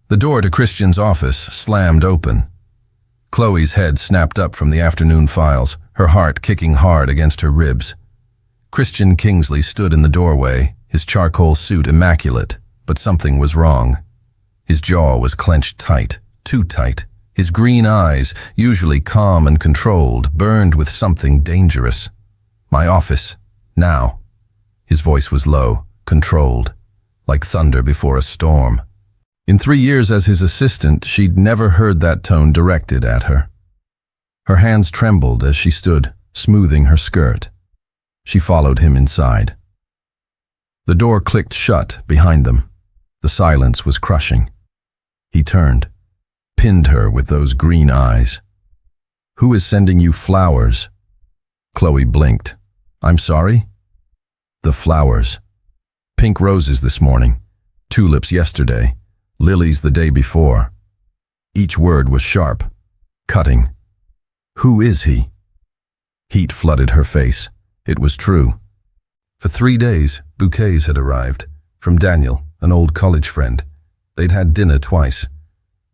The door to Christian's office slammed open. Chloe's head snapped up from the afternoon files, her heart kicking hard against her ribs. Christian Kingsley stood in the doorway, his charcoal suit immaculate, but something was wrong. His jaw was clenched tight, too tight. His green eyes, usually calm and controlled, burned with something dangerous. "My office, now." His voice was low, controlled, like thunder before a storm. In 3 years as his assistant, she'd never heard that tone directed at her. Her hands trembled as she stood, smoothing her skirt. She followed him inside. The door clicked shut behind them. The silence was crushing. He turned, pinned her with those green eyes. "Who is sending you flowers?" Chloe blinked. "I'm sorry?" "The flowers. Pink roses this morning, tulips yesterday, lilies the day before." Each word was sharp, cutting. "Who is he?" Heat flooded her face. It was true. For 3 days, bouquets had arrived, from Daniel, an old college friend. They'd had dinner twice.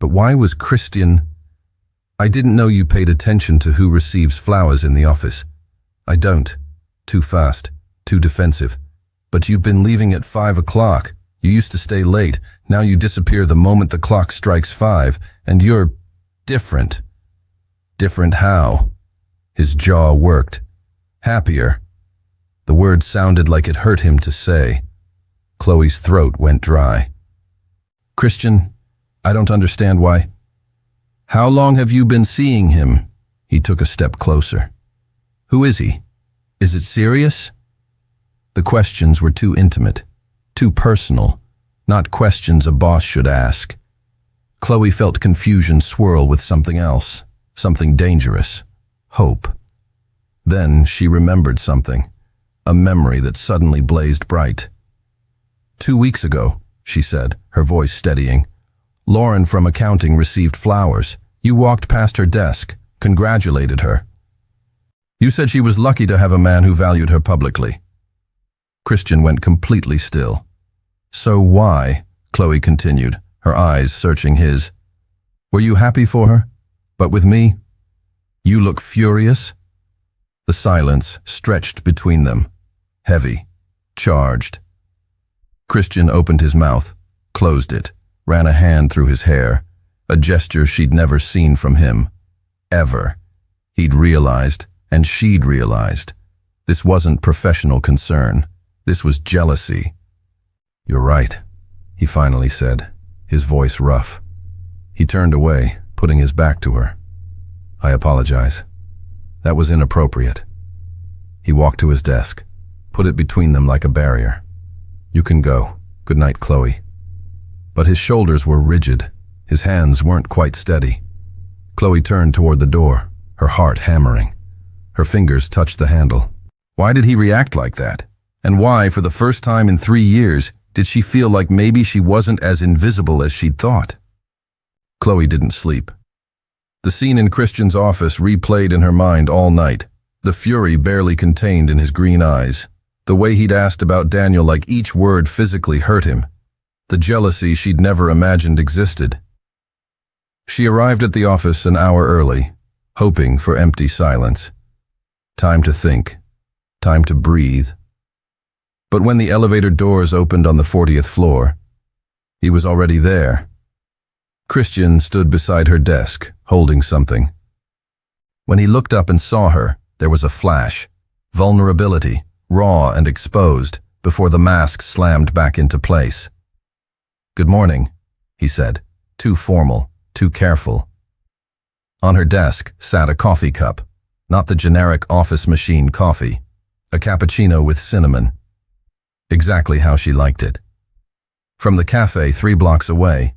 But why was Christian... "I didn't know you paid attention to who receives flowers in the office." "I don't. Too fast, too defensive. But you've been leaving at 5 o'clock. You used to stay late. Now you disappear the moment the clock strikes 5, and you're different." "Different how?" His jaw worked. "Happier." The word sounded like it hurt him to say. Chloe's throat went dry. "Christian, I don't understand why." "How long have you been seeing him?" He took a step closer. "Who is he? Is it serious?" The questions were too intimate, too personal, not questions a boss should ask. Chloe felt confusion swirl with something else, something dangerous, hope. Then she remembered something, a memory that suddenly blazed bright. "2 weeks ago," she said, her voice steadying, "Lauren from accounting received flowers. You walked past her desk, congratulated her. You said she was lucky to have a man who valued her publicly." Christian went completely still. "So why?" Chloe continued, her eyes searching his. "Were you happy for her? But with me? You look furious." The silence stretched between them, heavy, charged. Christian opened his mouth, closed it, ran a hand through his hair, a gesture she'd never seen from him. Ever. He'd realized, and she'd realized, this wasn't professional concern. This was jealousy. "You're right," he finally said, his voice rough. He turned away, putting his back to her. "I apologize. That was inappropriate." He walked to his desk, put it between them like a barrier. "You can go. Good night, Chloe." But his shoulders were rigid. His hands weren't quite steady. Chloe turned toward the door, her heart hammering. Her fingers touched the handle. Why did he react like that? And why, for the first time in 3 years, did she feel like maybe she wasn't as invisible as she'd thought? Chloe didn't sleep. The scene in Christian's office replayed in her mind all night, the fury barely contained in his green eyes, the way he'd asked about Daniel like each word physically hurt him, the jealousy she'd never imagined existed. She arrived at the office an hour early, hoping for empty silence. Time to think, time to breathe. But when the elevator doors opened on the 40th floor, he was already there. Christian stood beside her desk, holding something. When he looked up and saw her, there was a flash, vulnerability, raw and exposed, before the mask slammed back into place. "Good morning," he said, too formal, too careful. On her desk sat a coffee cup, not the generic office machine coffee, a cappuccino with cinnamon. Exactly how she liked it. From the cafe 3 blocks away,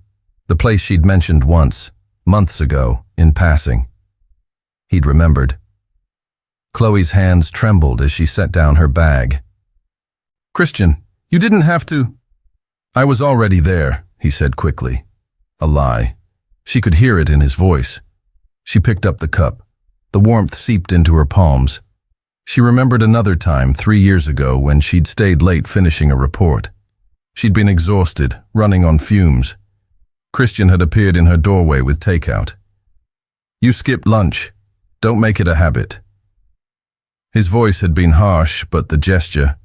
the place she'd mentioned once, months ago, in passing. He'd remembered. Chloe's hands trembled as she set down her bag. "Christian, you didn't have to..." "I was already there," he said quickly. A lie. She could hear it in his voice. She picked up the cup. The warmth seeped into her palms. She remembered another time 3 years ago when she'd stayed late finishing a report. She'd been exhausted, running on fumes. Christian had appeared in her doorway with takeout. "You skipped lunch. Don't make it a habit." His voice had been harsh, but the gesture.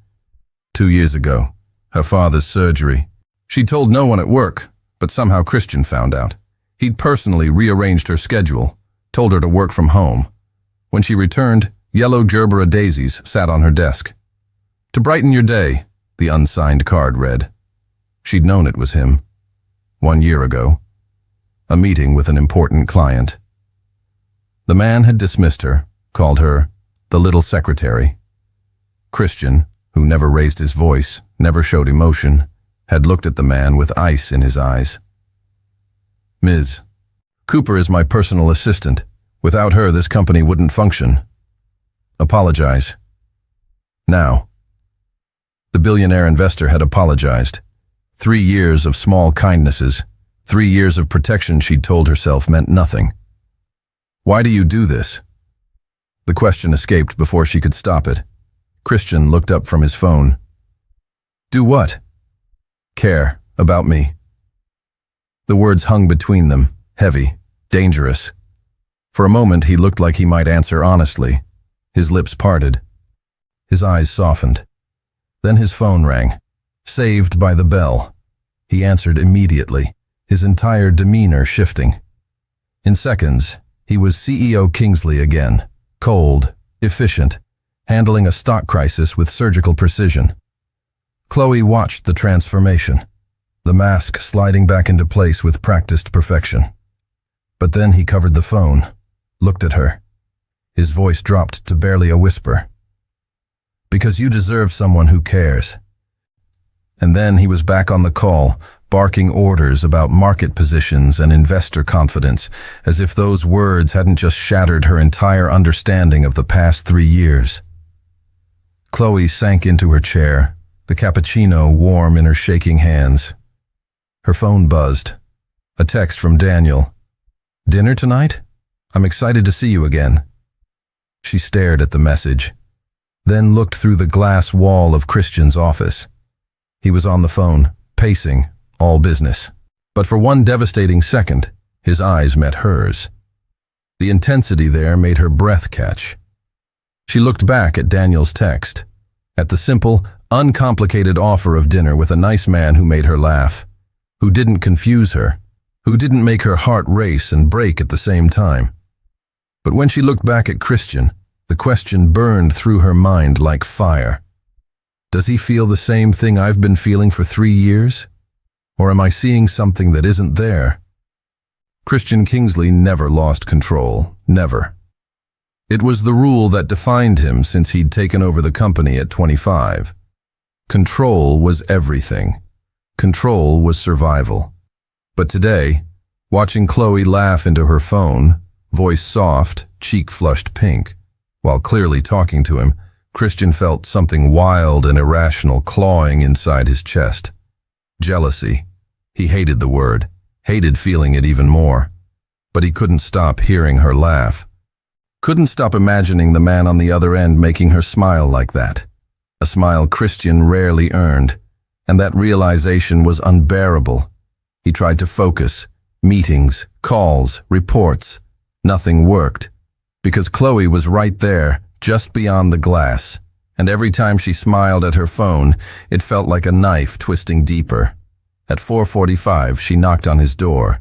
2 years ago, her father's surgery. She told no one at work, but somehow Christian found out. He'd personally rearranged her schedule, told her to work from home. When she returned, yellow gerbera daisies sat on her desk. "To brighten your day," the unsigned card read. She'd known it was him. 1 year ago. A meeting with an important client. The man had dismissed her, called her the little secretary. Christian, who never raised his voice, never showed emotion, had looked at the man with ice in his eyes. "Ms. Cooper is my personal assistant. Without her, this company wouldn't function. Apologize." Now. The billionaire investor had apologized. 3 years of small kindnesses, 3 years of protection she'd told herself meant nothing. "Why do you do this?" The question escaped before she could stop it. Christian looked up from his phone. "Do what?" "Care about me." The words hung between them, heavy, dangerous. For a moment he looked like he might answer honestly. His lips parted. His eyes softened. Then his phone rang. Saved by the bell. He answered immediately, his entire demeanor shifting. In seconds, he was CEO Kingsley again, cold, efficient, handling a stock crisis with surgical precision. Chloe watched the transformation, the mask sliding back into place with practiced perfection. But then he covered the phone, looked at her. His voice dropped to barely a whisper. "Because you deserve someone who cares." And then he was back on the call, barking orders about market positions and investor confidence, as if those words hadn't just shattered her entire understanding of the past 3 years. Chloe sank into her chair, the cappuccino warm in her shaking hands. Her phone buzzed. A text from Daniel. "Dinner tonight? I'm excited to see you again." She stared at the message, then looked through the glass wall of Christian's office. He was on the phone, pacing, all business. But for one devastating second, his eyes met hers. The intensity there made her breath catch. She looked back at Daniel's text, at the simple, uncomplicated offer of dinner with a nice man who made her laugh, who didn't confuse her, who didn't make her heart race and break at the same time. But when she looked back at Christian, the question burned through her mind like fire. Does he feel the same thing I've been feeling for 3 years? Or am I seeing something that isn't there? Christian Kingsley never lost control, never. It was the rule that defined him since he'd taken over the company at 25. Control was everything. Control was survival. But today, watching Chloe laugh into her phone, voice soft, cheek flushed pink, while clearly talking to him, Christian felt something wild and irrational clawing inside his chest. Jealousy. He hated the word, hated feeling it even more. But he couldn't stop hearing her laugh. Couldn't stop imagining the man on the other end making her smile like that. A smile Christian rarely earned, and that realization was unbearable. He tried to focus. Meetings, calls, reports. Nothing worked. Because Chloe was right there, just beyond the glass, and every time she smiled at her phone, it felt like a knife twisting deeper. At 4:45, she knocked on his door.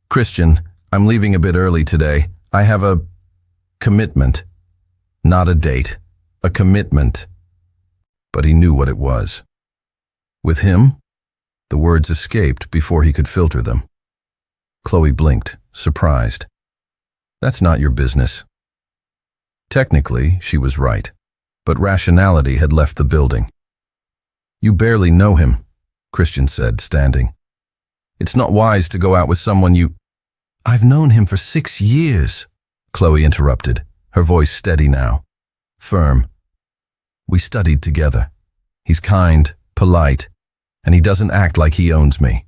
"Christian, I'm leaving a bit early today. I have a commitment." Not a date, a commitment. But he knew what it was. With him, the words escaped before he could filter them. Chloe blinked, surprised. "That's not your business." Technically, she was right, but rationality had left the building. "You barely know him," Christian said, standing. "It's not wise to go out with someone you—" "I've known him for 6 years," Chloe interrupted, her voice steady now, firm. "We studied together. He's kind, polite, and he doesn't act like he owns me."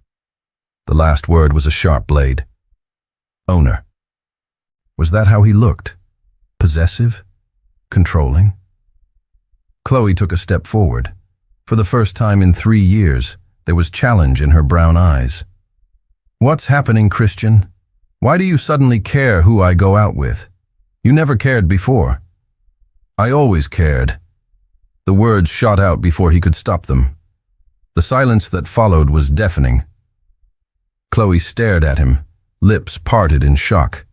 The last word was a sharp blade. Owner. Was that how he looked? Possessive? Controlling? Chloe took a step forward. For the first time in 3 years, there was challenge in her brown eyes. What's happening, Christian? Why do you suddenly care who I go out with? You never cared before. I always cared. The words shot out before he could stop them. The silence that followed was deafening. Chloe stared at him, lips parted in shock.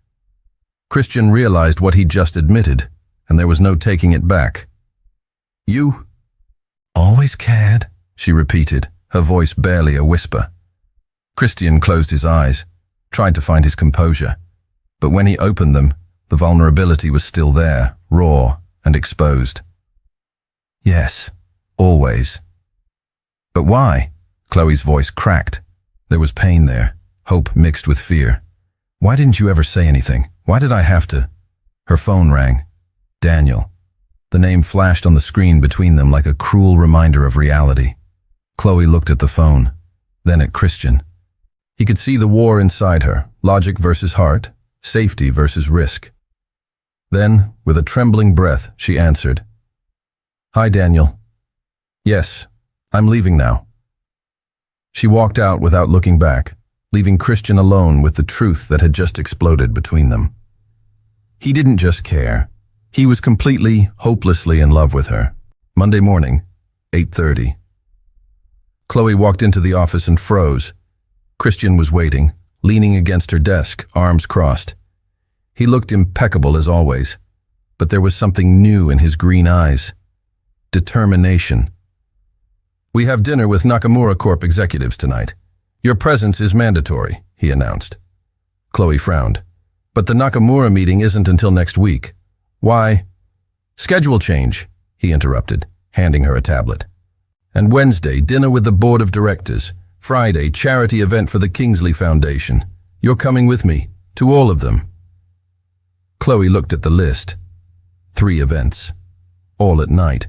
Christian realized what he'd just admitted, and there was no taking it back. You always cared, she repeated, her voice barely a whisper. Christian closed his eyes, tried to find his composure, but when he opened them, the vulnerability was still there, raw and exposed. Yes, always. But why? Chloe's voice cracked. There was pain there, hope mixed with fear. Why didn't you ever say anything? Why did I have to? Her phone rang. Daniel. The name flashed on the screen between them like a cruel reminder of reality. Chloe looked at the phone, then at Christian. He could see the war inside her, logic versus heart, safety versus risk. Then, with a trembling breath, she answered. Hi, Daniel. Yes, I'm leaving now. She walked out without looking back, leaving Christian alone with the truth that had just exploded between them. He didn't just care. He was completely, hopelessly in love with her. Monday morning, 8:30. Chloe walked into the office and froze. Christian was waiting, leaning against her desk, arms crossed. He looked impeccable as always, but there was something new in his green eyes. Determination. We have dinner with Nakamura Corp executives tonight. Your presence is mandatory, he announced. Chloe frowned. But the Nakamura meeting isn't until next week. Why? Schedule change, he interrupted, handing her a tablet. And Wednesday, dinner with the board of directors. Friday, charity event for the Kingsley Foundation. You're coming with me, to all of them. Chloe looked at the list. 3 events. All at night.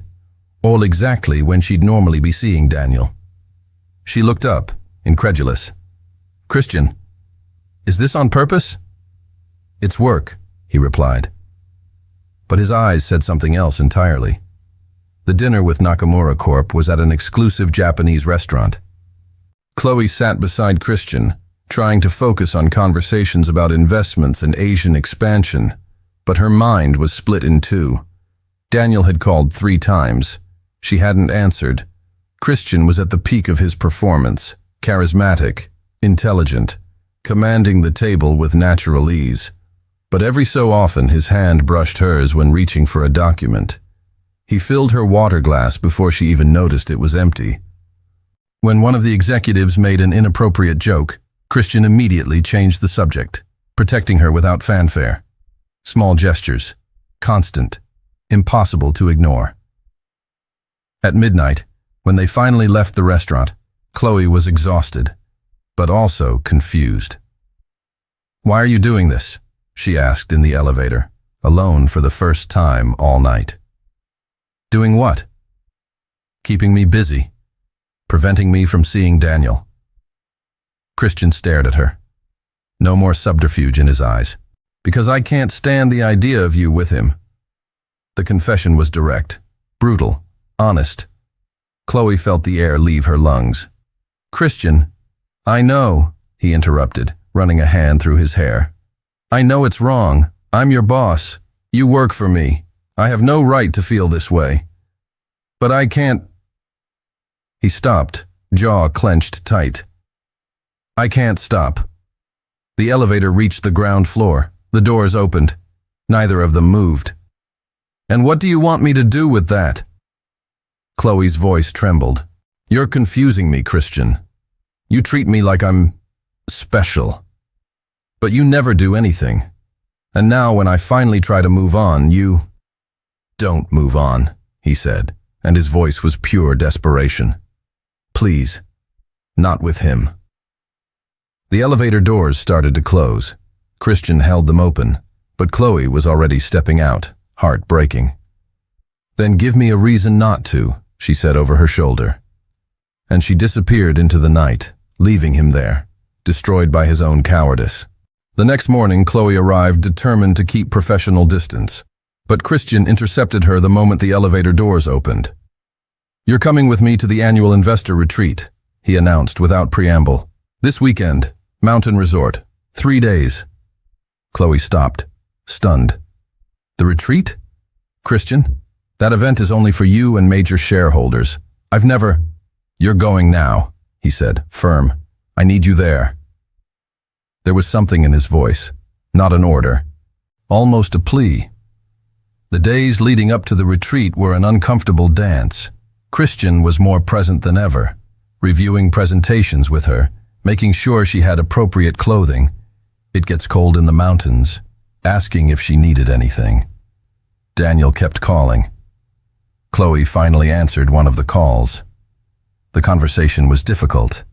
All exactly when she'd normally be seeing Daniel. She looked up, incredulous. Christian, is this on purpose? It's work, he replied. But his eyes said something else entirely. The dinner with Nakamura Corp was at an exclusive Japanese restaurant. Chloe sat beside Christian, trying to focus on conversations about investments and Asian expansion, but her mind was split in two. Daniel had called 3 times. She hadn't answered. Christian was at the peak of his performance, charismatic, intelligent, commanding the table with natural ease. But every so often his hand brushed hers when reaching for a document. He filled her water glass before she even noticed it was empty. When one of the executives made an inappropriate joke, Christian immediately changed the subject, protecting her without fanfare. Small gestures, constant, impossible to ignore. At midnight, when they finally left the restaurant, Chloe was exhausted, but also confused. Why are you doing this? She asked in the elevator, alone for the first time all night. Doing what? Keeping me busy, preventing me from seeing Daniel. Christian stared at her. No more subterfuge in his eyes. Because I can't stand the idea of you with him. The confession was direct, brutal, honest. Chloe felt the air leave her lungs. Christian, I know, he interrupted, running a hand through his hair. I know it's wrong. I'm your boss. You work for me. I have no right to feel this way. But I can't. He stopped, jaw clenched tight. I can't stop. The elevator reached the ground floor. The doors opened. Neither of them moved. And what do you want me to do with that? Chloe's voice trembled. You're confusing me, Christian. You treat me like I'm special. But you never do anything. And now when I finally try to move on, you don't move on, he said, and his voice was pure desperation. Please, not with him. The elevator doors started to close. Christian held them open, but Chloe was already stepping out, heart breaking. Then give me a reason not to, she said over her shoulder. And she disappeared into the night, leaving him there, destroyed by his own cowardice. The next morning, Chloe arrived determined to keep professional distance, but Christian intercepted her the moment the elevator doors opened. You're coming with me to the annual investor retreat, he announced without preamble. This weekend, Mountain resort. 3 days. Chloe stopped, stunned. The retreat? Christian, that event is only for you and major shareholders. I've never… You're going now, he said, firm. I need you there. There was something in his voice, not an order, almost a plea. The days leading up to the retreat were an uncomfortable dance. Christian was more present than ever, reviewing presentations with her, making sure she had appropriate clothing. It gets cold in the mountains, asking if she needed anything. Daniel kept calling. Chloe finally answered one of the calls. The conversation was difficult.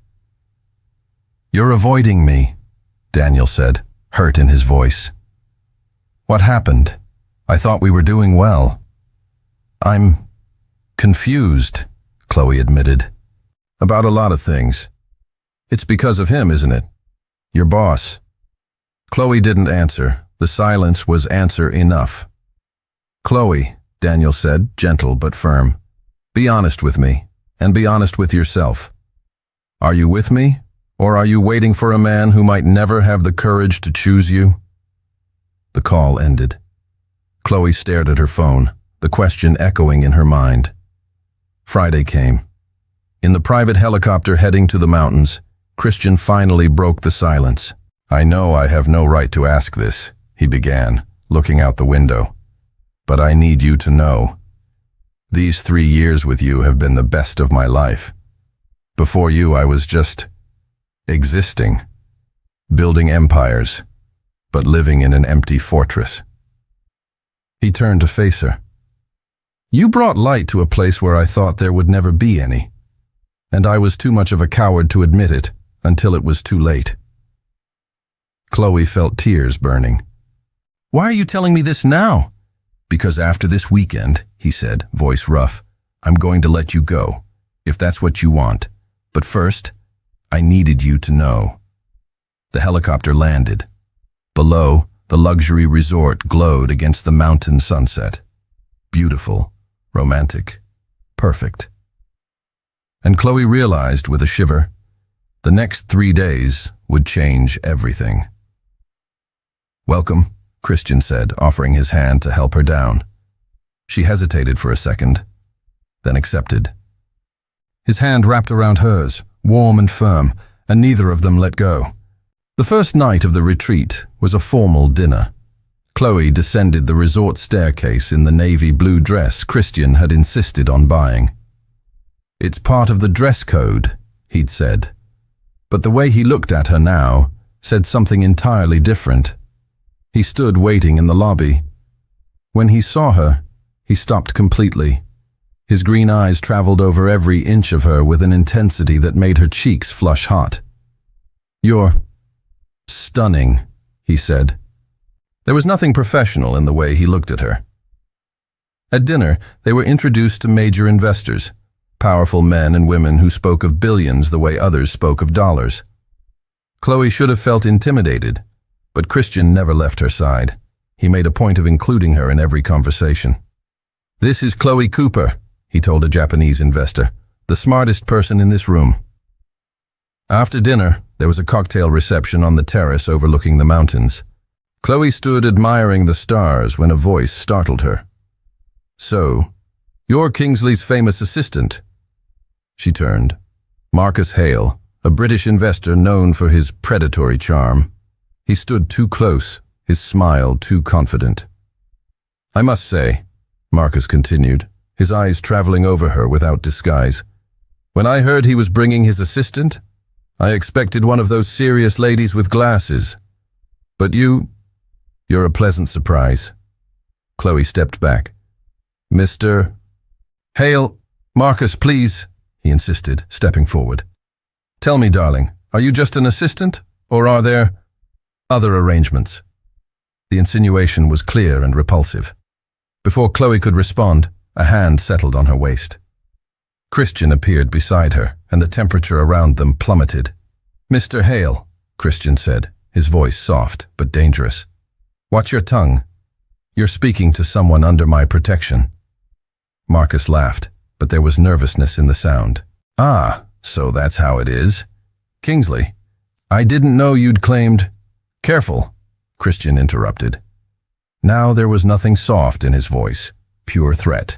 "You're avoiding me," Daniel said, hurt in his voice. "What happened? I thought we were doing well." "I'm confused," Chloe admitted. "About a lot of things. It's because of him, isn't it? Your boss." Chloe didn't answer. The silence was answer enough. "Chloe," Daniel said, gentle but firm, "be honest with me, and be honest with yourself. Are you with me, or are you waiting for a man who might never have the courage to choose you?" The call ended. Chloe stared at her phone, the question echoing in her mind. Friday came. In the private helicopter heading to the mountains, Christian finally broke the silence. "I know I have no right to ask this," he began, looking out the window. "But I need you to know. These 3 years with you have been the best of my life. Before you, I was just existing, building empires, but living in an empty fortress." He turned to face her. "You brought light to a place where I thought there would never be any, and I was too much of a coward to admit it until it was too late." Chloe felt tears burning. "Why are you telling me this now?" "Because after this weekend," he said, voice rough, "I'm going to let you go, if that's what you want. But first, I needed you to know." The helicopter landed. Below, the luxury resort glowed against the mountain sunset. Beautiful, romantic, perfect. And Chloe realized with a shiver, the next 3 days would change everything. "Welcome," Christian said, offering his hand to help her down. She hesitated for a second, then accepted. His hand wrapped around hers, warm and firm, and neither of them let go. The first night of the retreat was a formal dinner. Chloe descended the resort staircase in the navy blue dress Christian had insisted on buying. "It's part of the dress code," he'd said. But the way he looked at her now said something entirely different. He stood waiting in the lobby. When he saw her, he stopped completely. His green eyes traveled over every inch of her with an intensity that made her cheeks flush hot. "You're stunning," he said. There was nothing professional in the way he looked at her. At dinner, they were introduced to major investors, powerful men and women who spoke of billions the way others spoke of dollars. Chloe should have felt intimidated, but Christian never left her side. He made a point of including her in every conversation. "This is Chloe Cooper," he told a Japanese investor, "the smartest person in this room." After dinner, there was a cocktail reception on the terrace overlooking the mountains. Chloe stood admiring the stars when a voice startled her. "So, you're Kingsley's famous assistant." She turned. Marcus Hale, a British investor known for his predatory charm. He stood too close, his smile too confident. "I must say," Marcus continued, his eyes traveling over her without disguise, "when I heard he was bringing his assistant, I expected one of those serious ladies with glasses. But you're a pleasant surprise." Chloe stepped back. "Mr. Hale, Marcus, please," he insisted, stepping forward. "Tell me, darling, are you just an assistant, or are there other arrangements?" The insinuation was clear and repulsive. Before Chloe could respond, a hand settled on her waist. Christian appeared beside her, and the temperature around them plummeted. "Mr. Hale," Christian said, his voice soft but dangerous. "Watch your tongue. You're speaking to someone under my protection." Marcus laughed, but there was nervousness in the sound. "Ah, so that's how it is. Kingsley, I didn't know you'd claimed— Careful, Christian interrupted. Now there was nothing soft in his voice, pure threat.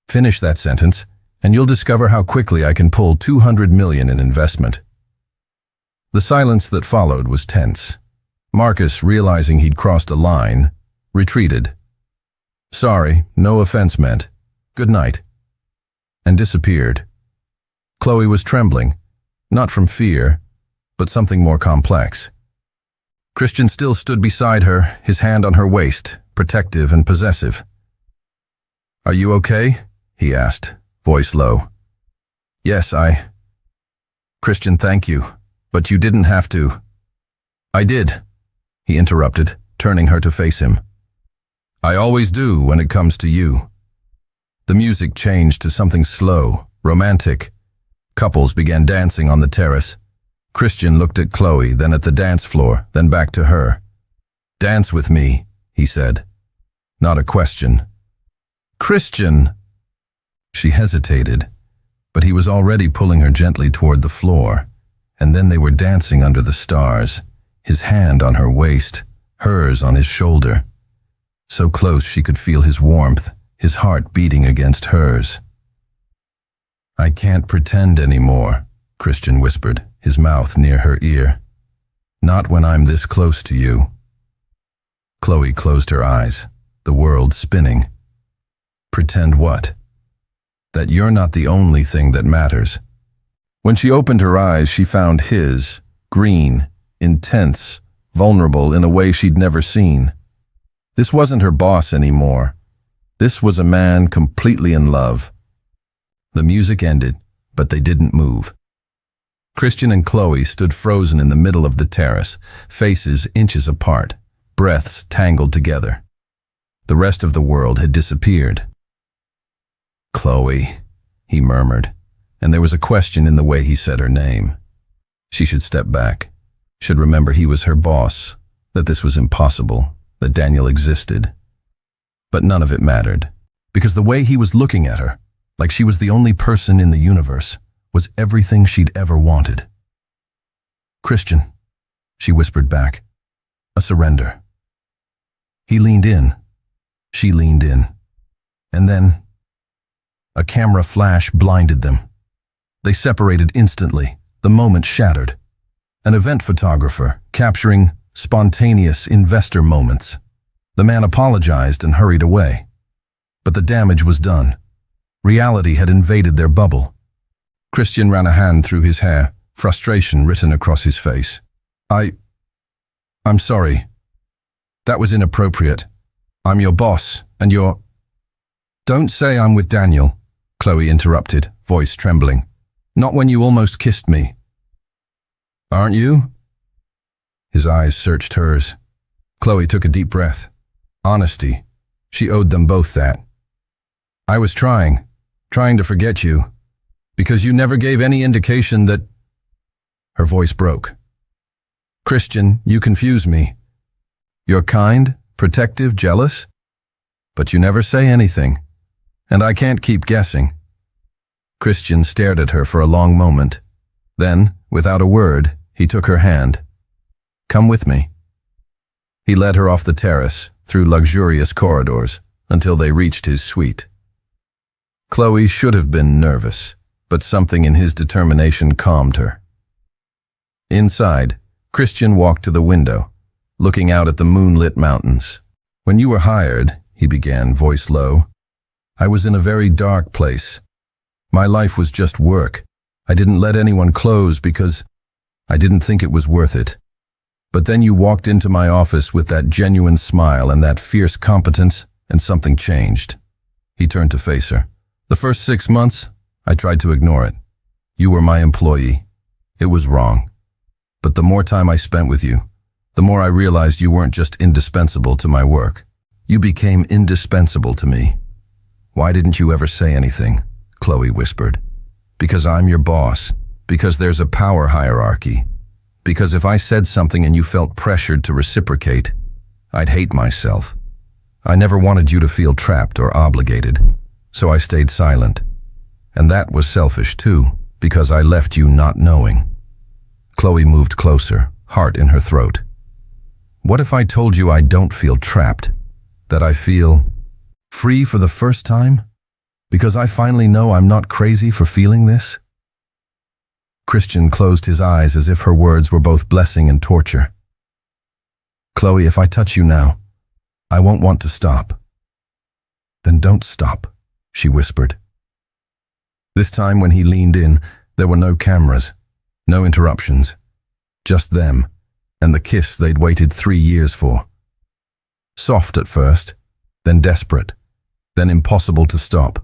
Finish that sentence, and you'll discover how quickly I can pull $200 million in investment. The silence that followed was tense. Marcus, realizing he'd crossed a line, retreated. Sorry, no offense meant. Good night. And disappeared. Chloe was trembling, not from fear, but something more complex. Christian still stood beside her, his hand on her waist, protective and possessive. Are you okay? He asked, voice low. Yes, Christian, thank you, but you didn't have to. I did, he interrupted, turning her to face him. I always do when it comes to you. The music changed to something slow, romantic. Couples began dancing on the terrace. Christian looked at Chloe, then at the dance floor, then back to her. Dance with me, he said. Not a question. Christian! She hesitated, but he was already pulling her gently toward the floor, and then they were dancing under the stars, his hand on her waist, hers on his shoulder. So close she could feel his warmth, his heart beating against hers. I can't pretend anymore, Christian whispered, his mouth near her ear. Not when I'm this close to you. Chloe closed her eyes, the world spinning. Pretend what? That you're not the only thing that matters. When she opened her eyes, she found his, green, intense, vulnerable in a way she'd never seen. This wasn't her boss anymore. This was a man completely in love. The music ended, but they didn't move. Christian and Chloe stood frozen in the middle of the terrace, faces inches apart, breaths tangled together. The rest of the world had disappeared. Chloe, he murmured, and there was a question in the way he said her name. She should step back, should remember he was her boss, that this was impossible, that Daniel existed. But none of it mattered, because the way he was looking at her, like she was the only person in the universe, was everything she'd ever wanted. Christian, she whispered back, a surrender. He leaned in. She leaned in. And then, a camera flash blinded them. They separated instantly, the moment shattered. An event photographer capturing spontaneous investor moments. The man apologized and hurried away. But the damage was done. Reality had invaded their bubble. Christian ran a hand through his hair, frustration written across his face. I'm sorry. That was inappropriate. I'm your boss, and you're— Don't say I'm with Daniel, Chloe interrupted, voice trembling. Not when you almost kissed me. Aren't you? His eyes searched hers. Chloe took a deep breath. Honesty. She owed them both that. I was trying to forget you, because you never gave any indication that— Her voice broke. Christian, you confuse me. You're kind, protective, jealous, but you never say anything, and I can't keep guessing. Christian stared at her for a long moment. Then, without a word, he took her hand. Come with me. He led her off the terrace, through luxurious corridors, until they reached his suite. Chloe should have been nervous, but something in his determination calmed her. Inside, Christian walked to the window, looking out at the moonlit mountains. When you were hired, he began, voice low, I was in a very dark place. My life was just work. I didn't let anyone close because I didn't think it was worth it. But then you walked into my office with that genuine smile and that fierce competence, and something changed. He turned to face her. The first 6 months, I tried to ignore it. You were my employee. It was wrong. But the more time I spent with you, the more I realized you weren't just indispensable to my work. You became indispensable to me. Why didn't you ever say anything? Chloe whispered. Because I'm your boss. Because there's a power hierarchy. Because if I said something and you felt pressured to reciprocate, I'd hate myself. I never wanted you to feel trapped or obligated. So I stayed silent. And that was selfish too, because I left you not knowing. Chloe moved closer, heart in her throat. What if I told you I don't feel trapped? That I feel free for the first time? Because I finally know I'm not crazy for feeling this? Christian closed his eyes as if her words were both blessing and torture. Chloe, if I touch you now, I won't want to stop. Then don't stop, she whispered. This time when he leaned in, there were no cameras, no interruptions, just them and the kiss they'd waited 3 years for. Soft at first, then desperate, then impossible to stop.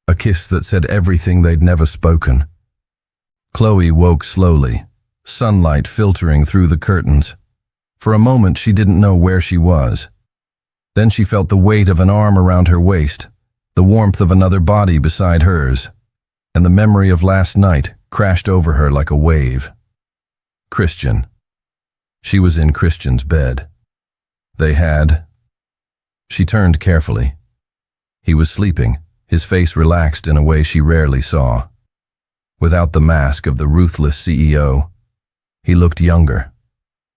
A kiss that said everything they'd never spoken. Chloe woke slowly, sunlight filtering through the curtains. For a moment she didn't know where she was. Then she felt the weight of an arm around her waist, the warmth of another body beside hers, and the memory of last night crashed over her like a wave. Christian. She was in Christian's bed. She turned carefully. He was sleeping, his face relaxed in a way she rarely saw. Without the mask of the ruthless CEO, he looked younger,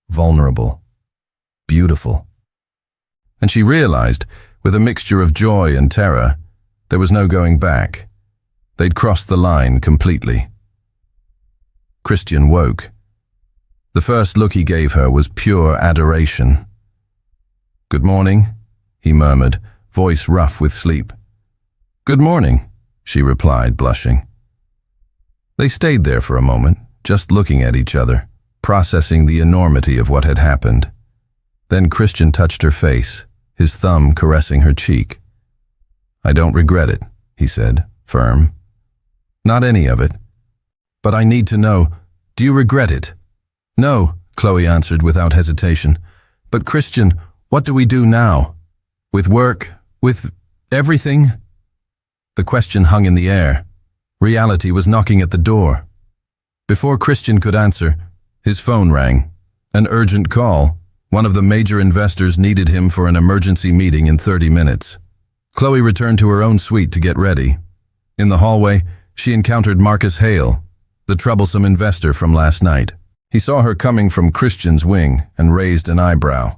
vulnerable, beautiful. And she realized, with a mixture of joy and terror, there was no going back. They'd crossed the line completely. Christian woke. The first look he gave her was pure adoration. "Good morning," he murmured, voice rough with sleep. "Good morning," she replied, blushing. They stayed there for a moment, just looking at each other, processing the enormity of what had happened. Then Christian touched her face, his thumb caressing her cheek. "I don't regret it," he said, firm. "Not any of it. But I need to know, do you regret it?" "No," Chloe answered without hesitation. "But Christian, what do we do now? With work? With everything?" The question hung in the air. Reality was knocking at the door. Before Christian could answer, his phone rang. An urgent call. One of the major investors needed him for an emergency meeting in 30 minutes. Chloe returned to her own suite to get ready. In the hallway, she encountered Marcus Hale, the troublesome investor from last night. He saw her coming from Christian's wing and raised an eyebrow.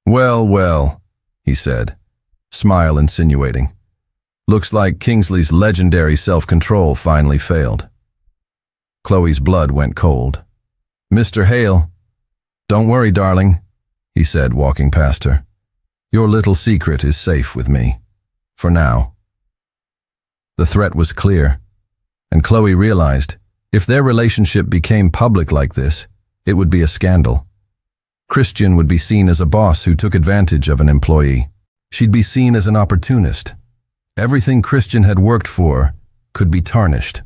"Well, well," he said, smile insinuating. "Looks like Kingsley's legendary self-control finally failed." Chloe's blood went cold. "Mr. Hale, don't worry, darling," he said, walking past her. "Your little secret is safe with me. For now." The threat was clear, and Chloe realized if their relationship became public like this, it would be a scandal. Christian would be seen as a boss who took advantage of an employee. She'd be seen as an opportunist. Everything Christian had worked for could be tarnished.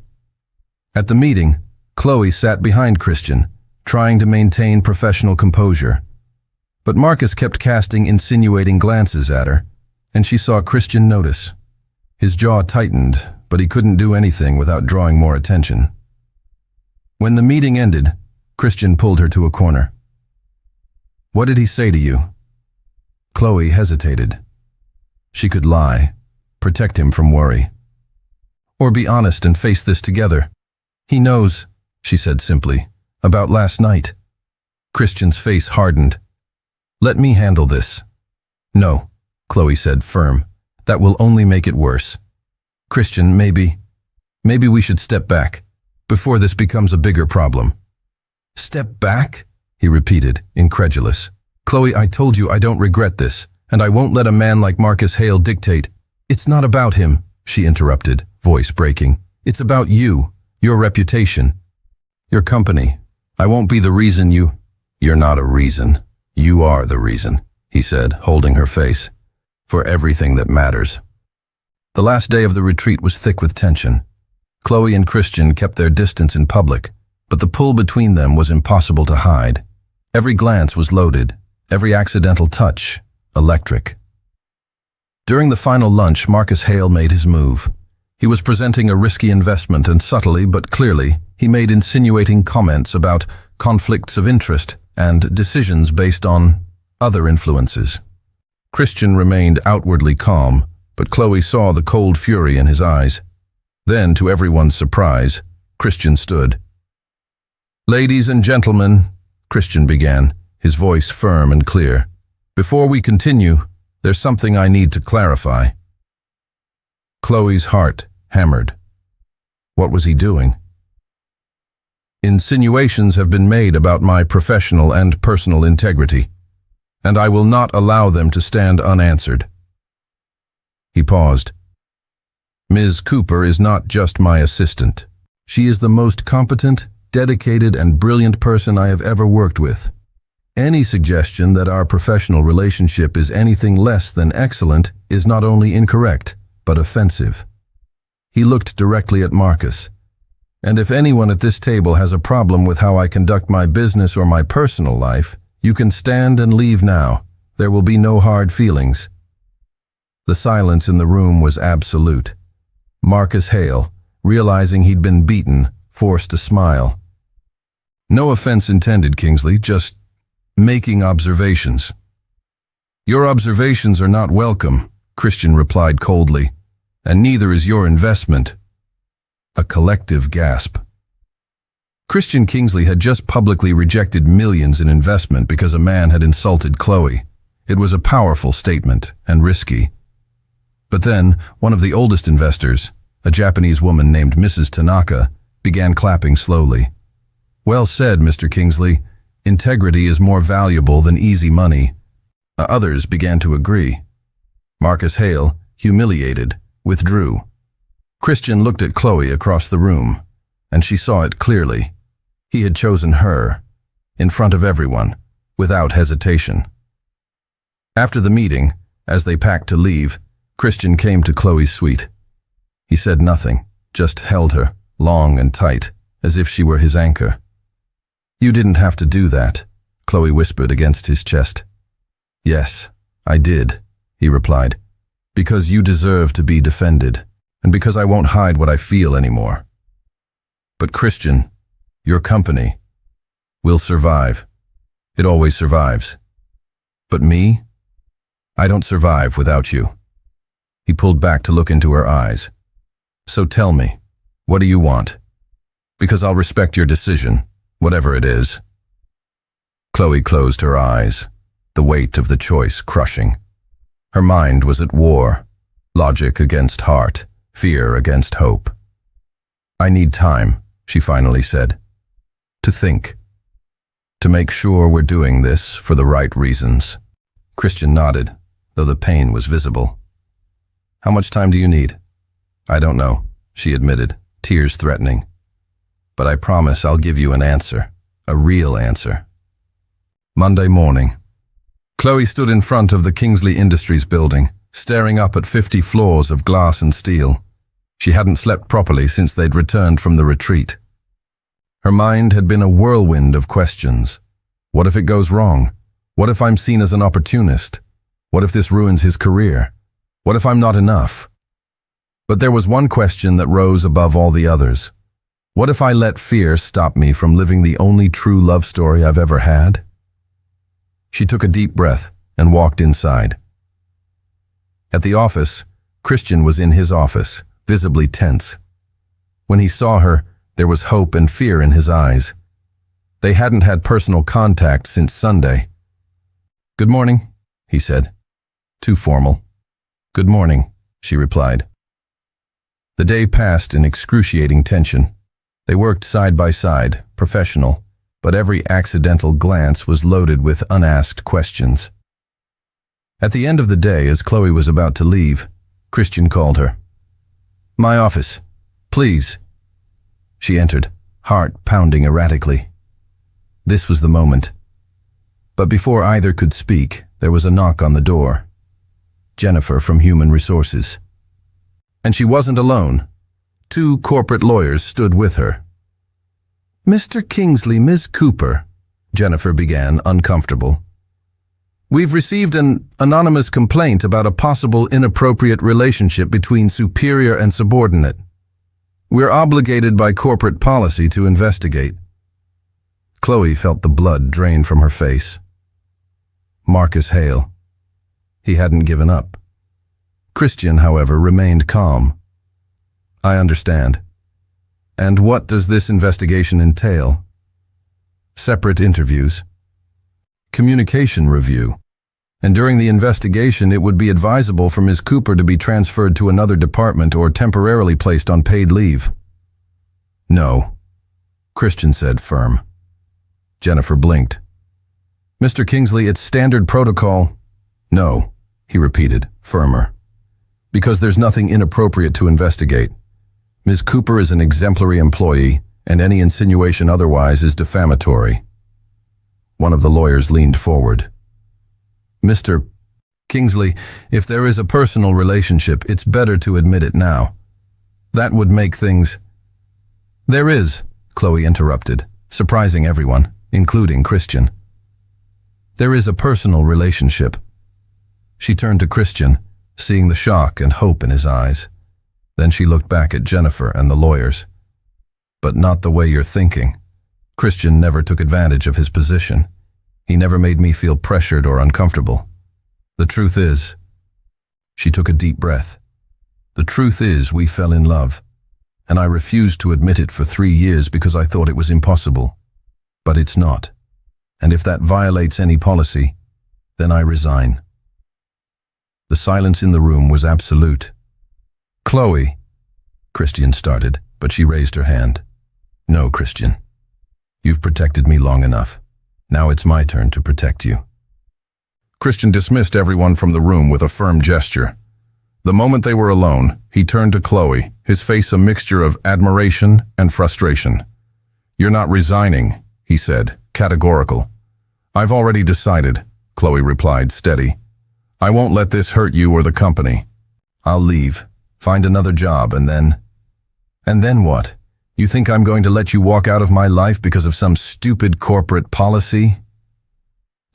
At the meeting, Chloe sat behind Christian, trying to maintain professional composure. But Marcus kept casting insinuating glances at her, and she saw Christian notice. His jaw tightened, but he couldn't do anything without drawing more attention. When the meeting ended, Christian pulled her to a corner. "What did he say to you?" Chloe hesitated. She could lie, protect him from worry. Or be honest and face this together. "He knows," she said simply, "about last night." Christian's face hardened. "Let me handle this." "No," Chloe said, firm. "That will only make it worse. Christian, maybe we should step back, before this becomes a bigger problem." "Step back?" he repeated, incredulous. "Chloe, I told you I don't regret this, and I won't let a man like Marcus Hale dictate." "It's not about him," she interrupted, voice breaking. "It's about you, your reputation, your company. I won't be the reason you—" "You're not a reason. You are the reason," he said, holding her face. "For everything that matters." The last day of the retreat was thick with tension. Chloe and Christian kept their distance in public, but the pull between them was impossible to hide. Every glance was loaded, every accidental touch, electric. During the final lunch, Marcus Hale made his move. He was presenting a risky investment, and subtly but clearly, he made insinuating comments about conflicts of interest and decisions based on other influences. Christian remained outwardly calm, but Chloe saw the cold fury in his eyes. Then, to everyone's surprise, Christian stood. Ladies and gentlemen, Christian began, his voice firm and clear. Before we continue, there's something I need to clarify. Chloe's heart hammered. What was he doing? Insinuations have been made about my professional and personal integrity, and I will not allow them to stand unanswered. He paused. Ms. Cooper is not just my assistant. She is the most competent, dedicated, and brilliant person I have ever worked with. Any suggestion that our professional relationship is anything less than excellent is not only incorrect, but offensive. He looked directly at Marcus. And if anyone at this table has a problem with how I conduct my business or my personal life, you can stand and leave now. There will be no hard feelings. The silence in the room was absolute. Marcus Hale, realizing he'd been beaten, forced a smile. No offense intended, Kingsley, just making observations. Your observations are not welcome, Christian replied coldly, and neither is your investment. A collective gasp. Christian Kingsley had just publicly rejected millions in investment because a man had insulted Chloe. It was a powerful statement and risky. But then, one of the oldest investors, a Japanese woman named Mrs. Tanaka, began clapping slowly. Well said, Mr. Kingsley. Integrity is more valuable than easy money. Others began to agree. Marcus Hale, humiliated, withdrew. Christian looked at Chloe across the room, and she saw it clearly. He had chosen her, in front of everyone, without hesitation. After the meeting, as they packed to leave, Christian came to Chloe's suite. He said nothing, just held her, long and tight, as if she were his anchor. You didn't have to do that, Chloe whispered against his chest. Yes, I did, he replied, because you deserve to be defended, and because I won't hide what I feel anymore. But Christian, your company will survive. It always survives. But me? I don't survive without you. He pulled back to look into her eyes. So tell me, what do you want? Because I'll respect your decision, whatever it is. Chloe closed her eyes, the weight of the choice crushing. Her mind was at war, logic against heart, fear against hope. I need time, she finally said, to think, to make sure we're doing this for the right reasons. Christian nodded, though the pain was visible. How much time do you need? I don't know, she admitted, tears threatening. But I promise I'll give you an answer, a real answer. Monday morning. Chloe stood in front of the Kingsley Industries building, staring up at 50 floors of glass and steel. She hadn't slept properly since they'd returned from the retreat. Her mind had been a whirlwind of questions. What if it goes wrong? What if I'm seen as an opportunist? What if this ruins his career? What if I'm not enough? But there was one question that rose above all the others. What if I let fear stop me from living the only true love story I've ever had? She took a deep breath and walked inside. At the office, Christian was in his office, visibly tense. When he saw her, there was hope and fear in his eyes. They hadn't had personal contact since Sunday. Good morning, he said. Too formal. Good morning, she replied. The day passed in excruciating tension. They worked side by side, professional, but every accidental glance was loaded with unasked questions. At the end of the day, as Chloe was about to leave, Christian called her. My office, please. She entered, heart pounding erratically. This was the moment. But before either could speak, there was a knock on the door. Jennifer from Human Resources. And she wasn't alone. 2 corporate lawyers stood with her. Mr. Kingsley, Ms. Cooper, Jennifer began, uncomfortable. We've received an anonymous complaint about a possible inappropriate relationship between superior and subordinate. We're obligated by corporate policy to investigate. Chloe felt the blood drain from her face. Marcus Hale. He hadn't given up. Christian, however, remained calm. I understand. And what does this investigation entail? separate interviews, communication review, and during the investigation it would be advisable for Ms. Cooper to be transferred to another department or temporarily placed on paid leave. No, Christian said, firm. Jennifer blinked. Mr. Kingsley, it's standard protocol. No, he repeated, firmer. Because there's nothing inappropriate to investigate. Ms. Cooper is an exemplary employee, and any insinuation otherwise is defamatory. One of the lawyers leaned forward. Mr. Kingsley, if there is a personal relationship, it's better to admit it now. That would make things... There is, Chloe interrupted, surprising everyone, including Christian. There is a personal relationship. She turned to Christian, seeing the shock and hope in his eyes. Then she looked back at Jennifer and the lawyers. But not the way you're thinking. Christian never took advantage of his position. He never made me feel pressured or uncomfortable. The truth is, she took a deep breath. The truth is we fell in love, and I refused to admit it for 3 years because I thought it was impossible. But it's not. And if that violates any policy, then I resign. The silence in the room was absolute. Chloe, Christian started, but she raised her hand. No, Christian. You've protected me long enough. Now it's my turn to protect you. Christian dismissed everyone from the room with a firm gesture. The moment they were alone, he turned to Chloe, his face a mixture of admiration and frustration. You're not resigning, he said, categorical. I've already decided, Chloe replied, steady. I won't let this hurt you or the company. I'll leave, find another job, and then... And then what? You think I'm going to let you walk out of my life because of some stupid corporate policy?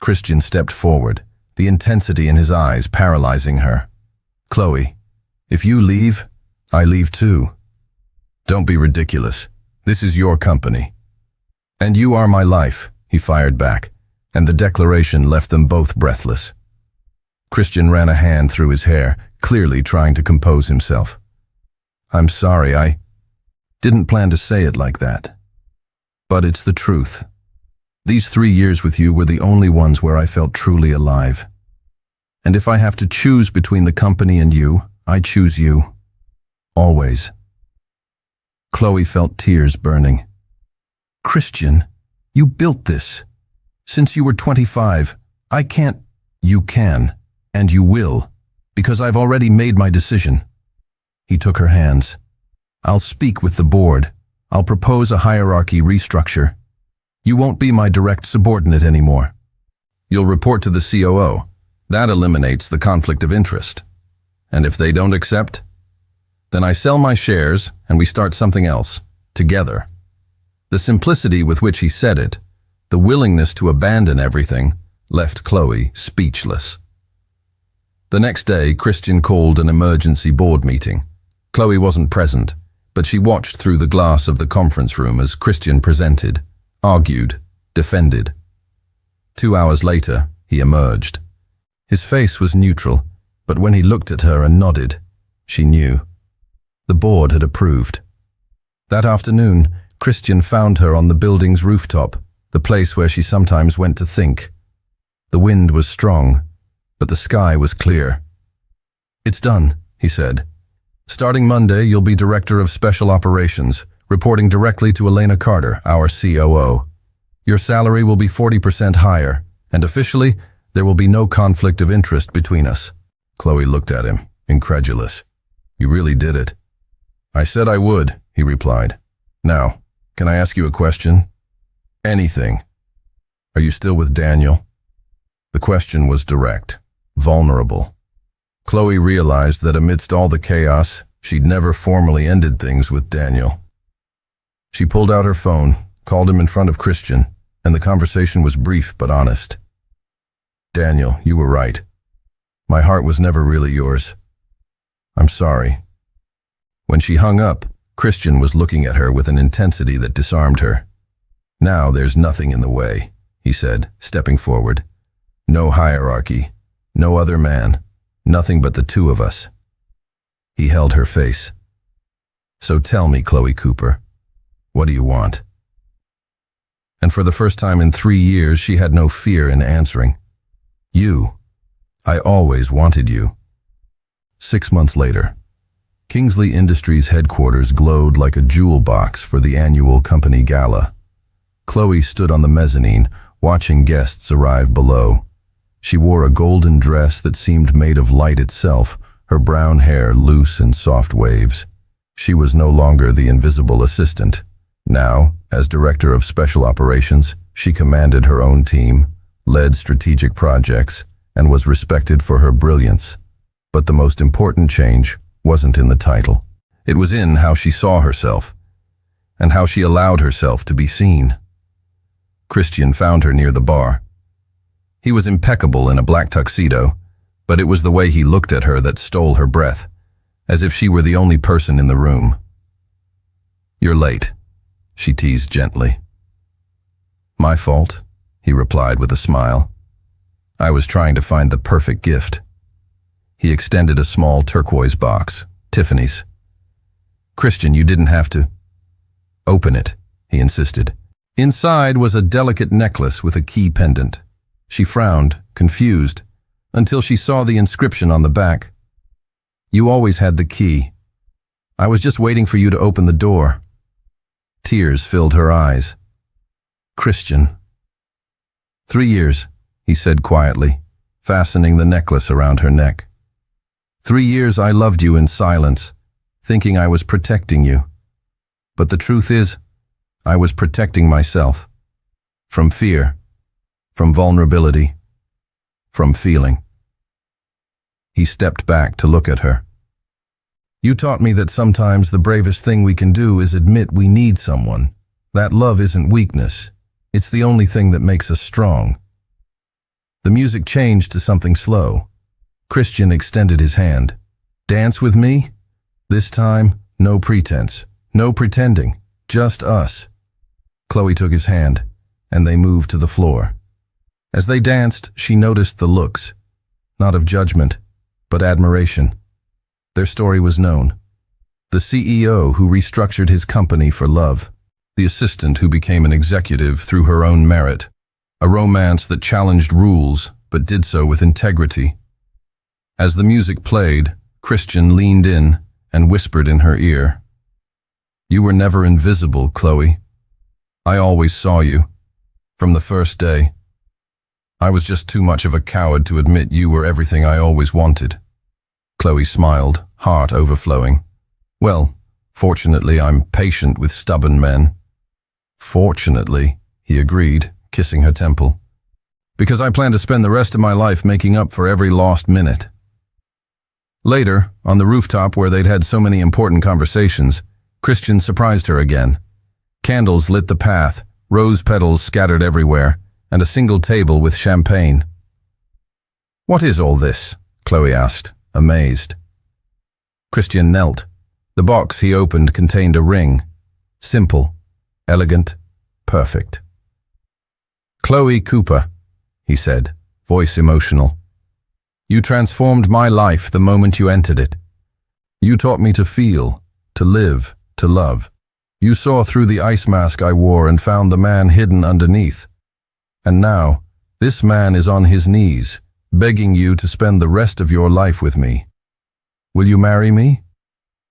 Christian stepped forward, the intensity in his eyes paralyzing her. Chloe, if you leave, I leave too. Don't be ridiculous. This is your company. And you are my life, he fired back, and the declaration left them both breathless. Christian ran a hand through his hair, clearly trying to compose himself. I'm sorry, I didn't plan to say it like that. But it's the truth. These 3 years with you were the only ones where I felt truly alive. And if I have to choose between the company and you, I choose you. Always. Chloe felt tears burning. Christian, you built this. Since you were 25, I can't... You can, and you will, because I've already made my decision. He took her hands. I'll speak with the board. I'll propose a hierarchy restructure. You won't be my direct subordinate anymore. You'll report to the COO. That eliminates the conflict of interest. And if they don't accept, then I sell my shares and we start something else, together. The simplicity with which he said it, the willingness to abandon everything, left Chloe speechless. The next day, Christian called an emergency board meeting. Chloe wasn't present, but she watched through the glass of the conference room as Christian presented, argued, defended. 2 hours later, he emerged. His face was neutral, but when he looked at her and nodded, she knew. The board had approved. That afternoon, Christian found her on the building's rooftop, the place where she sometimes went to think. The wind was strong, but the sky was clear. It's done, he said. Starting Monday, you'll be Director of Special Operations, reporting directly to Elena Carter, our COO. Your salary will be 40% higher, and officially, there will be no conflict of interest between us. Chloe looked at him, incredulous. You really did it. I said I would, he replied. Now, can I ask you a question? Anything. Are you still with Daniel? The question was direct, vulnerable. Chloe realized that amidst all the chaos, she'd never formally ended things with Daniel. She pulled out her phone, called him in front of Christian, and the conversation was brief but honest. Daniel, you were right. My heart was never really yours. I'm sorry. When she hung up, Christian was looking at her with an intensity that disarmed her. Now there's nothing in the way, he said, stepping forward. No hierarchy, no other man, nothing but the two of us. He held her face. So tell me, Chloe Cooper, what do you want? and for the first time in 3 years she had no fear in answering. You. I always wanted you. 6 months later. Kingsley Industries headquarters glowed like a jewel box for the annual company gala. Chloe stood on the mezzanine, watching guests arrive below. She wore a golden dress that seemed made of light itself, her brown hair loose in soft waves. She was no longer the invisible assistant. Now, as Director of Special Operations, she commanded her own team, led strategic projects, and was respected for her brilliance. But the most important change wasn't in the title. It was in how she saw herself, and how she allowed herself to be seen. Christian found her near the bar. He was impeccable in a black tuxedo, but it was the way he looked at her that stole her breath, as if she were the only person in the room. "You're late," she teased gently. "My fault," he replied with a smile. "I was trying to find the perfect gift." He extended a small turquoise box, Tiffany's. "Christian, you didn't have to." "Open it," he insisted. Inside was a delicate necklace with a key pendant. She frowned, confused, until she saw the inscription on the back. "You always had the key. I was just waiting for you to open the door." Tears filled her eyes. "Christian." 3 years, he said quietly, fastening the necklace around her neck. 3 years I loved you in silence, thinking I was protecting you. But the truth is, I was protecting myself. From fear, from vulnerability, from feeling. He stepped back to look at her. "You taught me that sometimes the bravest thing we can do is admit we need someone. That love isn't weakness. It's the only thing that makes us strong." The music changed to something slow. Christian extended his hand. "Dance with me? This time, no pretense, no pretending, just us." Chloe took his hand, and they moved to the floor. As they danced, she noticed the looks, not of judgment, but admiration. Their story was known. The CEO who restructured his company for love, the assistant who became an executive through her own merit, a romance that challenged rules but did so with integrity. As the music played, Christian leaned in and whispered in her ear, "You were never invisible, Chloe. I always saw you, from the first day. I was just too much of a coward to admit you were everything I always wanted." Chloe smiled, heart overflowing. "Well, fortunately I'm patient with stubborn men." "Fortunately," he agreed, kissing her temple. "Because I plan to spend the rest of my life making up for every lost minute." Later, on the rooftop where they'd had so many important conversations, Christian surprised her again. Candles lit the path, rose petals scattered everywhere, and a single table with champagne. "What is all this?" Chloe asked, amazed. Christian knelt. The box he opened contained a ring. Simple, elegant, perfect. "Chloe Cooper," he said, voice emotional. "You transformed my life the moment you entered it. You taught me to feel, to live, to love. You saw through the ice mask I wore and found the man hidden underneath. And now, this man is on his knees, begging you to spend the rest of your life with me. Will you marry me?"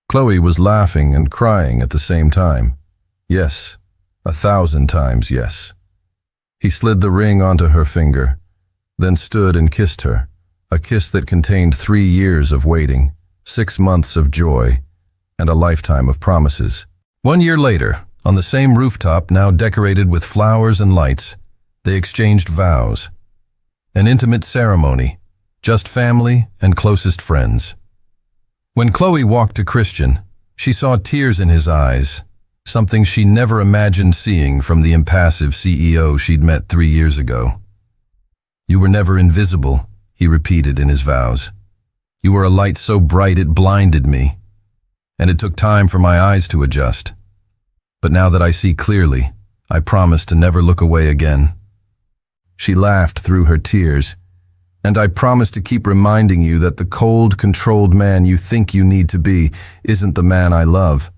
Chloe was laughing and crying at the same time. Yes, 1,000 times yes. He slid the ring onto her finger, then stood and kissed her, a kiss that contained 3 years of waiting, 6 months of joy, and a lifetime of promises. 1 year later, on the same rooftop now decorated with flowers and lights, they exchanged vows. An intimate ceremony, just family and closest friends. When Chloe walked to Christian, she saw tears in his eyes, something she never imagined seeing from the impassive CEO she'd met 3 years ago. "You were never invisible," he repeated in his vows. "You were a light so bright it blinded me, and it took time for my eyes to adjust. But now that I see clearly, I promise to never look away again." She laughed through her tears. "And I promise to keep reminding you that the cold, controlled man you think you need to be isn't the man I love.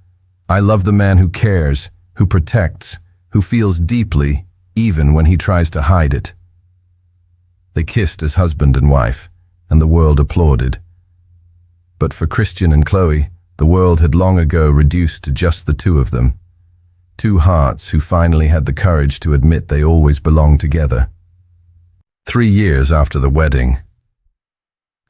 I love the man who cares, who protects, who feels deeply, even when he tries to hide it. They kissed as husband and wife, and the world applauded. But for Christian and Chloe, the world had long ago reduced to just the two of them. Two hearts who finally had the courage to admit they always belonged together. 3 years after the wedding,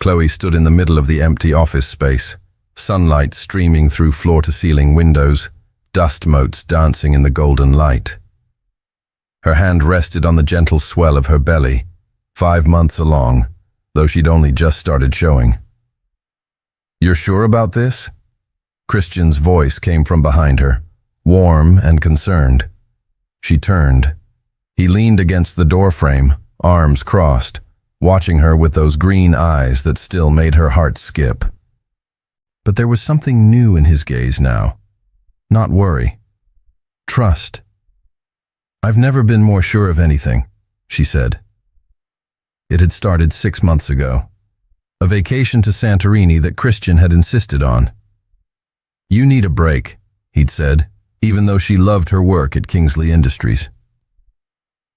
Chloe stood in the middle of the empty office space, sunlight streaming through floor-to-ceiling windows, dust motes dancing in the golden light. Her hand rested on the gentle swell of her belly, 5 months along, though she'd only just started showing. "You're sure about this?" Christian's voice came from behind her, warm and concerned. She turned. He leaned against the doorframe, arms crossed, watching her with those green eyes that still made her heart skip. But there was something new in his gaze now. Not worry. Trust. "I've never been more sure of anything," she said. It had started 6 months ago. A vacation to Santorini that Christian had insisted on. "You need a break," he'd said, even though she loved her work at Kingsley Industries.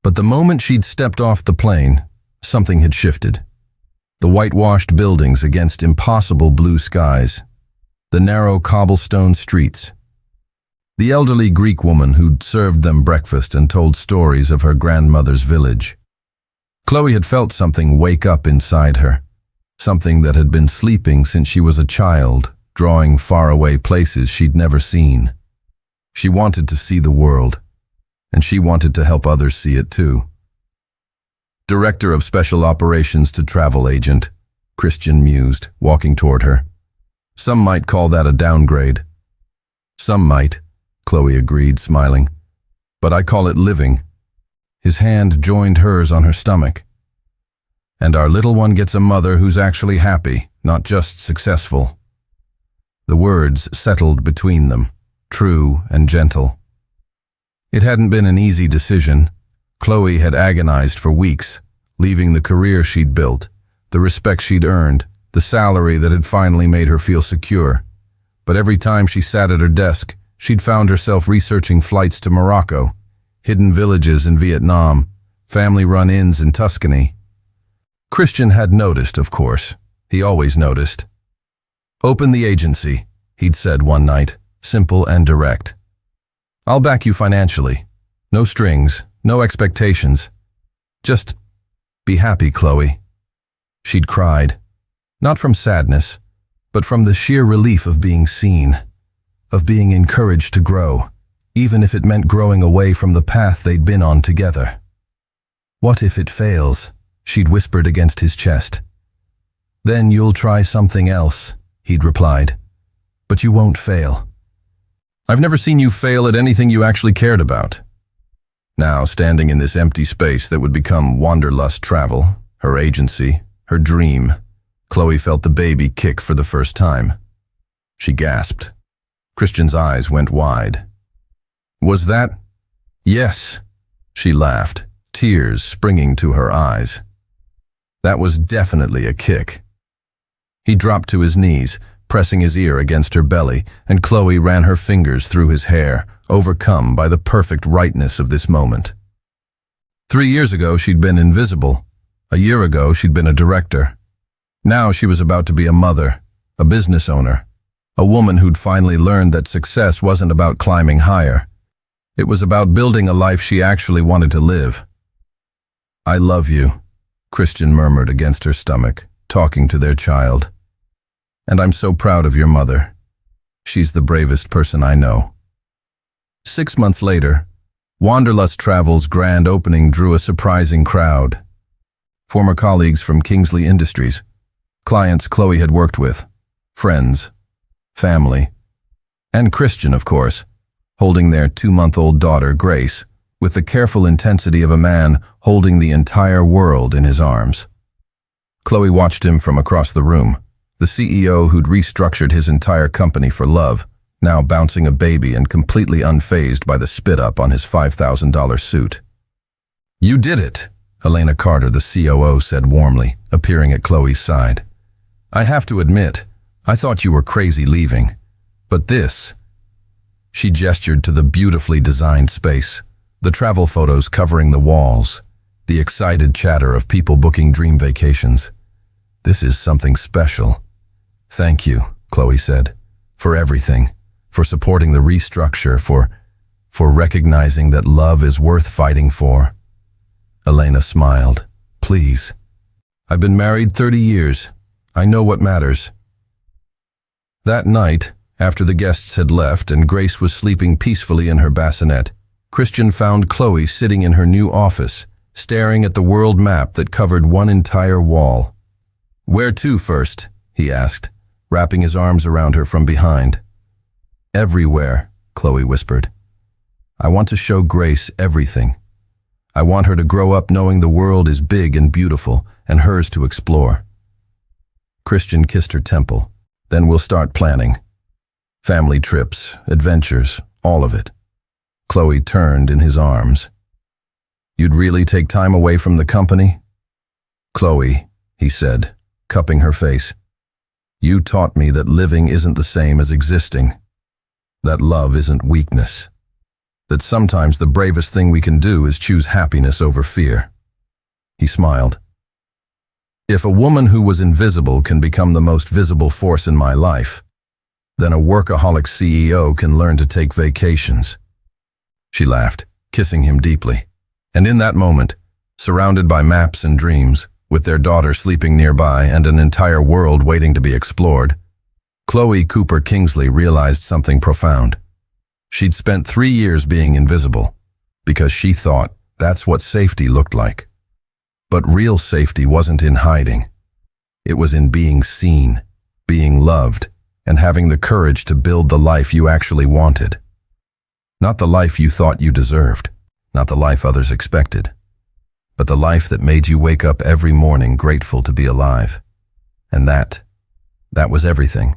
But the moment she'd stepped off the plane, something had shifted. The whitewashed buildings against impossible blue skies, the narrow cobblestone streets, the elderly Greek woman who'd served them breakfast and told stories of her grandmother's village. Chloe had felt something wake up inside her, something that had been sleeping since she was a child, drawing faraway places she'd never seen. She wanted to see the world, and she wanted to help others see it too. "Director of Special Operations to Travel Agent," Christian mused, walking toward her. "Some might call that a downgrade." "Some might," Chloe agreed, smiling. "But I call it living." His hand joined hers on her stomach. "And our little one gets a mother who's actually happy, not just successful." The words settled between them, true and gentle. It hadn't been an easy decision. Chloe had agonized for weeks, leaving the career she'd built, the respect she'd earned, the salary that had finally made her feel secure. But every time she sat at her desk, she'd found herself researching flights to Morocco, hidden villages in Vietnam, family-run inns in Tuscany. Christian had noticed, of course. He always noticed. "Open the agency," he'd said one night, simple and direct. "I'll back you financially. No strings, no expectations. Just be happy, Chloe." She'd cried, not from sadness, but from the sheer relief of being seen, of being encouraged to grow, even if it meant growing away from the path they'd been on together. "What if it fails?" she'd whispered against his chest. "Then you'll try something else," he'd replied. "But you won't fail." "I've never seen you fail at anything you actually cared about." Now, standing in this empty space that would become Wanderlust Travel, her agency, her dream, Chloe felt the baby kick for the first time. She gasped. Christian's eyes went wide. "Was that?" "Yes," she laughed, tears springing to her eyes. "That was definitely a kick." He dropped to his knees, pressing his ear against her belly, and Chloe ran her fingers through his hair, overcome by the perfect rightness of this moment. 3 years ago, she'd been invisible. A year ago, she'd been a director. Now she was about to be a mother, a business owner, a woman who'd finally learned that success wasn't about climbing higher. It was about building a life she actually wanted to live. "I love you," Christian murmured against her stomach, talking to their child. "And I'm so proud of your mother. She's the bravest person I know." 6 months later, Wanderlust Travel's grand opening drew a surprising crowd. Former colleagues from Kingsley Industries, clients Chloe had worked with, friends, family, and Christian, of course, holding their 2-month-old daughter, Grace, with the careful intensity of a man holding the entire world in his arms. Chloe watched him from across the room, the CEO who'd restructured his entire company for love, now bouncing a baby and completely unfazed by the spit-up on his $5,000 suit. "You did it," Elena Carter, the COO, said warmly, appearing at Chloe's side. "I have to admit, I thought you were crazy leaving. But this..." She gestured to the beautifully designed space, The travel photos covering the walls, the excited chatter of people booking dream vacations. This is something special. Thank you, Chloe said, for everything, for supporting the restructure, for recognizing that love is worth fighting for. Elena smiled. Please. I've been married 30 years. I know what matters. That night, after the guests had left and Grace was sleeping peacefully in her bassinet, Christian found Chloe sitting in her new office, staring at the world map that covered one entire wall. Where to first? He asked, wrapping his arms around her from behind. Everywhere, Chloe whispered. I want to show Grace everything. I want her to grow up knowing the world is big and beautiful and hers to explore. Christian kissed her temple. Then we'll start planning. Family trips, adventures, all of it. Chloe turned in his arms. You'd really take time away from the company? Chloe, he said, cupping her face. You taught me that living isn't the same as existing. That love isn't weakness. That sometimes the bravest thing we can do is choose happiness over fear. He smiled. If a woman who was invisible can become the most visible force in my life, then a workaholic CEO can learn to take vacations. She laughed, kissing him deeply. And in that moment, surrounded by maps and dreams, with their daughter sleeping nearby and an entire world waiting to be explored, Chloe Cooper Kingsley realized something profound. She'd spent 3 years being invisible, because she thought that's what safety looked like. But real safety wasn't in hiding. It was in being seen, being loved, and having the courage to build the life you actually wanted. Not the life you thought you deserved, not the life others expected, but the life that made you wake up every morning grateful to be alive. And that was everything.